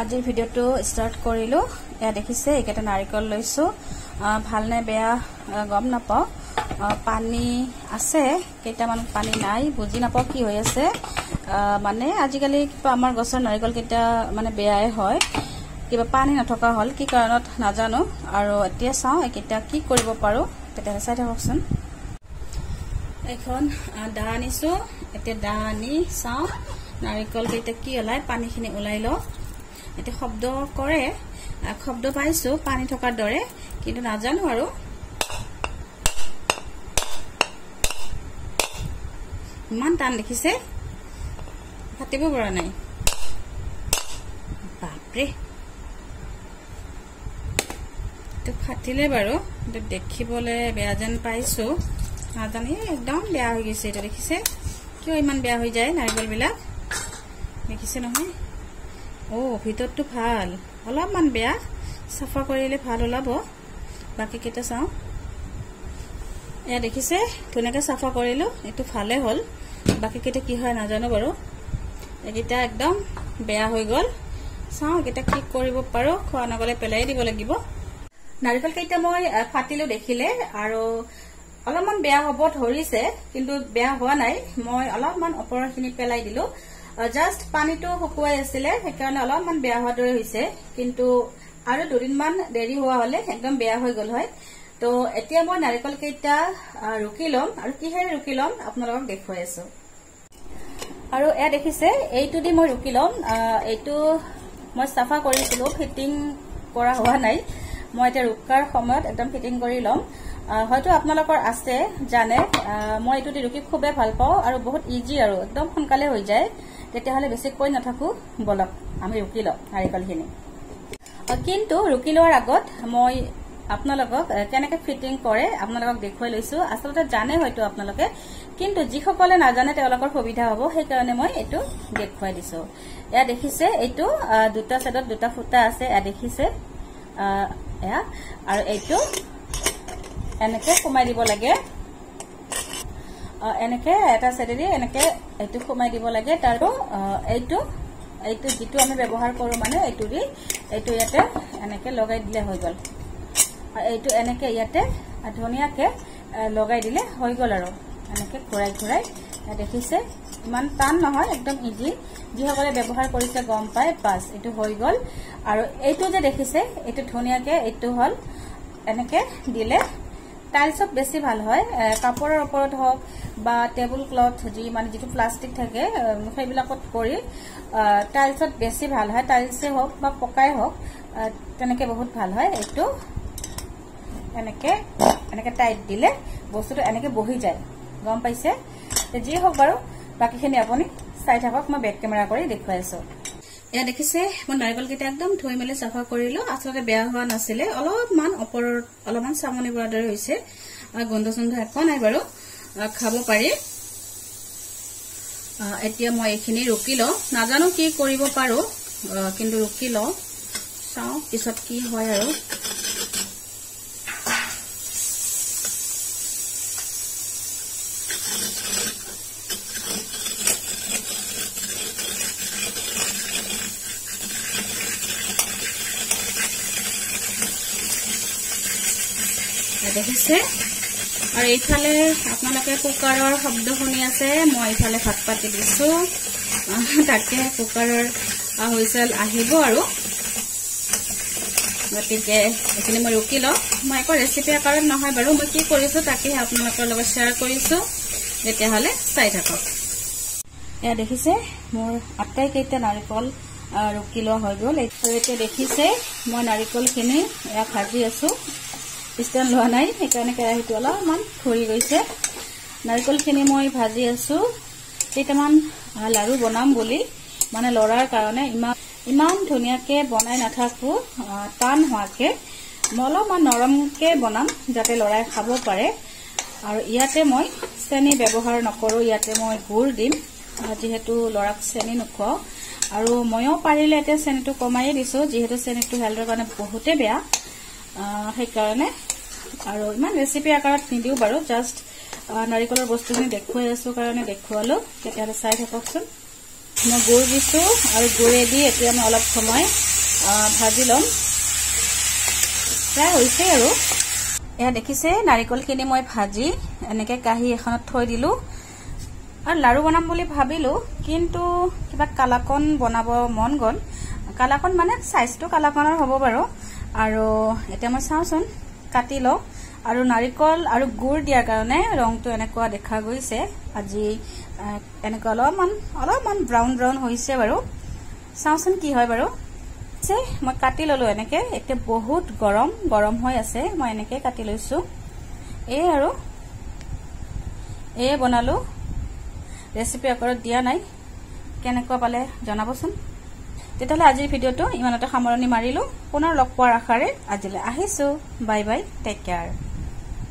আজিৰ ভিডিঅ'টো ষ্টাৰ্ট কৰিলো। এয়া দেখিছে এইকেইটা নাৰিকল লৈছো। ভাল নে বেয়া গম নাপাওঁ। পানী আছে, কেইটামান পানী নাই, বুজি নাপাওঁ কি হৈ আছে। মানে আজিকালি কিবা আমাৰ গছৰ নাৰিকল কেইটা মানে বেয়াই হয়, কিবা পানী নথকা হ'ল, কি কাৰণত নাজানো। আৰু এতিয়া চাওঁ এইকেইটা কি কৰিব পাৰো, তেতিয়াহ'লে চাই থাককচোন। এখন দা আনিছো, এতিয়া দা আনি চাওঁ নাৰিকল কেইটা কি ওলাই, পানীখিনি ওলাই লওঁ। এতিয়া শব্দ কৰে, শব্দ পাইছো পানী থকাৰ দৰে, কিন্তু নাজানো আৰু। ইমান টান দেখিছে, ফাটিব পৰা নাই। বাপৰে, এইটো ফাটিলে বাৰু, কিন্তু দেখিবলৈ বেয়া যেন পাইছো। নাজানো, একদম বেয়া হৈ গৈছে। এইটো দেখিছে কিয় ইমান বেয়া হৈ যায় নাৰিকল বিলাক, দেখিছে নহয়। ভিতৰটো ভাল, অলপমান বেয়া, চাফা কৰিলে ভাল ওলাব। বাকী কেইটা চাওঁ। এয়া দেখিছে ধুনীয়াকে চাফা কৰিলো, এইটো ভালে হ'ল। বাকী কেইটা কি হয় নাজানো বাৰু। এইকেইটা একদম বেয়া হৈ গ'ল। চাওঁ এইকেইটা কি কৰিব পাৰো, খোৱা নগলে পেলাই দিব লাগিব। নাৰিকল কেইটা মই ফাটিলো দেখিলে, আৰু অলপমান বেয়া হ'ব ধৰিছে, কিন্তু বেয়া হোৱা নাই। মই অলপমান ওপৰৰ খিনি পেলাই দিলো, জাষ্ট পানীটো শুকুৱাই আছিলে, সেইকাৰণে অলপমান বেয়া হোৱাৰ দৰে হৈছে। কিন্তু আৰু দুদিনমান দেৰি হোৱা হলে একদম বেয়া হৈ গল হয়। তো এতিয়া মই নাৰিকল কেইটা ৰুকি লম, আৰু কিহেৰে ৰুকি লম আপোনালোকক দেখুৱাই আছো। আৰু এয়া দেখিছে এইটো দি মই ৰুকি লম। এইটো মই চাফা কৰিছিলো, ফিটিং কৰা হোৱা নাই। মই এতিয়া ৰুকাৰ সময়ত একদম ফিটিং কৰি লম। হয়তো আপোনালোকৰ আছে জানে, মই এইটো দি ৰুকি খুবেই ভাল পাওঁ, আৰু বহুত ইজি, আৰু একদম সোনকালে হৈ যায়। তেতিয়াহ'লে বেছি কৈ নাথাকো, বলক আমি ৰুকি লওঁ নাৰিকলখিনি। কিন্তু ৰুকি লোৱাৰ আগত মই আপোনালোকক কেনেকে ফিটিং কৰে আপোনালোকক দেখুৱাই লৈছো। আচলতে জানে হয়তো আপোনালোকে, কিন্তু যিসকলে নাজানে তেওঁলোকৰ সুবিধা হ'ব, সেইকাৰণে মই এইটো দেখুৱাই দিছো। এয়া দেখিছে এইটো দুটা চাইডত দুটা ফুটা আছে, এয়া দেখিছে এয়া। আৰু এইটো এনেকে সোমাই দিব লাগে, এনেকে এটা চাইডেদি এনেকে এইটো সোমাই দিব লাগে। তাৰো এইটো যিটো আমি ব্যৱহাৰ কৰো, মানে এইটো দি এইটো ইয়াতে এনেকে লগাই দিলে হৈ গল। এইটো এনেকে ইয়াতে ধুনীয়াকে লগাই দিলে হৈ গল। আৰু এনেকে ঘূৰাই ঘূৰাই দেখিছে, ইমান টান নহয়, একদম ইজি। যিসকলে ব্যৱহাৰ কৰিছে গম পায়, বাছ এইটো হৈ গল। আৰু এইটো যে দেখিছে, এইটো ধুনীয়াকে এইটো হল, এনেকে দিলে টাইলছত বেছি ভাল হয়। কাপোৰৰ ওপৰত হওক বা টেবুল ক্লথ, যিটো প্লাষ্টিক থাকে সেইবিলাকত কৰি টাইলছত বেছি ভাল হয়। টাইলছে হওক বা পকাই হওক, তেনেকে বহুত ভাল হয়। এইটো এনেকে টাইট দিলে বস্তুটো এনেকে বহি যায়, গম পাইছে। যি হওক বাৰু, বাকীখিনি আপুনি চাই থাকক, মই বেক কেমেৰা কৰি দেখুৱাই আছো। এয়া দেখিছে মই নাৰিকল কেইটা একদম ধুই মেলি চাফা কৰিলো। আচলতে বেয়া হোৱা নাছিলে, অলপমান ওপৰত অলপমান চামনি পৰাৰ দৰে হৈছে। গোন্ধ চোন্ধ একো নাই বাৰু, খাব পাৰি। এতিয়া মই এইখিনি ৰুকি লওঁ, নাজানো কি কৰিব পাৰো, কিন্তু ৰুকি লওঁ, চাওঁ পিছত কি হয়। আৰু দেখিছে। আৰু এইফালে আপোনালোকে কুকাৰৰ শব্দ শুনি আছে, মই এইফালে ভাত পাতি দিছো, তাকে কুকাৰৰ হুইচেল আহিব। আৰু গতিকে এইখিনি মই ৰুকি লওঁ। মই একো ৰেচিপি আকাৰত নহয় বাৰু, মই কি কৰিছো তাকেহে আপোনালোকৰ লগত শ্বেয়াৰ কৰিছো। তেতিয়াহ'লে চাই থাকক। এয়া দেখিছে মোৰ আটাইকেইটা নাৰিকল ৰুকি লোৱা হৈ গল। এতিয়া দেখিছে মই নাৰিকলখিনি এয়া ভাজি আছো, ষ্টেণ্ড লোৱা নাই, সেইকাৰণে কেৰাহীটো অলপমান ঘূৰি গৈছে। নাৰিকলখিনি মই ভাজি আছো, কেইটামান লাৰু বনাম বুলি, মানে লৰাৰ কাৰণে। ইমান ধুনীয়াকে বনাই নাথাকো, টান হোৱাকে, মই অলপমান নৰমকে বনাম যাতে লৰাই খাব পাৰে। আৰু ইয়াতে মই চেনি ব্যৱহাৰ নকৰো, ইয়াতে মই গুড় দিম, যিহেতু লৰাক চেনি নোখোৱাও। আৰু ময়ো পাৰিলে এতিয়া চেনিটো কমাই দিছো, যিহেতু চেনিটো হেল্থৰ কাৰণে বহুতে বেয়া, সেইকাৰণে। আৰু ইমান ৰেচিপি আকাৰত নিদিও বাৰু, জাষ্ট নাৰিকলৰ বস্তুখিনি দেখুৱাই আছো কাৰণে দেখুৱালো। তেতিয়াহ'লে চাই থাককচোন। মই গুড় দিছোঁ আৰু গুড়েদি এতিয়া মই অলপ সময় ভাজি ল'ম। প্ৰায় হৈছে আৰু এয়া দেখিছে নাৰিকলখিনি মই ভাজি এনেকৈ কাঁহী এখনত থৈ দিলোঁ। আৰু লাড়ু বনাম বুলি ভাবিলোঁ, কিন্তু কিবা কালাকন বনাব মন গ'ল। কালাকন মানে চাইজটো কালাকনৰ হ'ব বাৰু। আৰু এতিয়া মই চাওঁচোন কাটি লওঁ। আৰু নাৰিকল আৰু গুড় দিয়াৰ কাৰণে ৰংটো এনেকুৱা দেখা গৈছে। আজি এনেকুৱা অলপমান ব্ৰাউন হৈছে বাৰু। চাওঁচোন কি হয় বাৰু। মই কাটি ললোঁ এনেকৈ। এতিয়া বহুত গৰম হৈ আছে। মই এনেকৈ কাটি লৈছোঁ। আৰু বনালোঁ। ৰেচিপি আকাৰত দিয়া নাই। কেনেকুৱা পালে জনাবচোন। তেতিয়াহ'লে আজিৰ ভিডিঅ'টো ইমানতে সামৰণি মাৰিলোঁ। পুনৰ লগ পোৱাৰ আশাৰে আজিলৈ আহিছোঁ। Bye bye, take care.